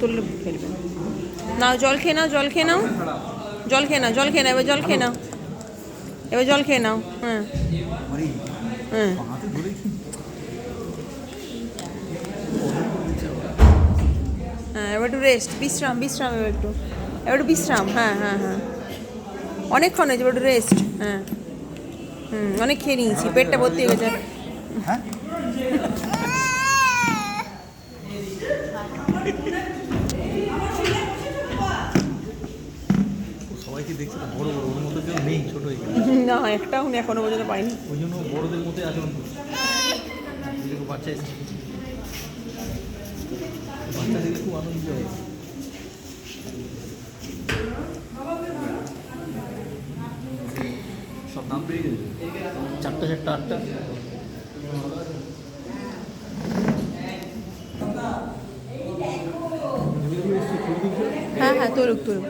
বোতল ফেলবে। নাও জল খেয়ে নাও, জল খেয়ে নাও, জল খেয়ে নাও, জল খেয়ে নাও, এবার জল খেয়ে নাও, এবার জল খেয়ে নাও। হ্যাঁ হ্যাঁ হ্যাঁ, এবার একটু রেস্ট, বিশ্রাম, বিশ্রাম, এবার একটু, এবার একটু বিশ্রাম। হ্যাঁ হ্যাঁ হ্যাঁ, অনেকক্ষণ হয়েছে, এবার একটু রেস্ট। হ্যাঁ অনেক খেয়ে নিয়েছি, পেটটা ভর্তি হয়ে গেছে। সবাইকে দেখছি তো বড় বড়, ওর মতো কেউ নেই ছোট হয়ে গেছে। না, একটাও এখনো পর্যন্ত পাইনি। ওই জন্য বড়দের মতোই আচরণ করছে। বাচ্চা এসেছে, বাচ্চা দেখে খুব আনন্দিত হয়েছে। সব নাম পেয়ে গেছে, চারটা চারটা আটটা। হ্যাঁ হ্যাঁ, তরুক তরুক।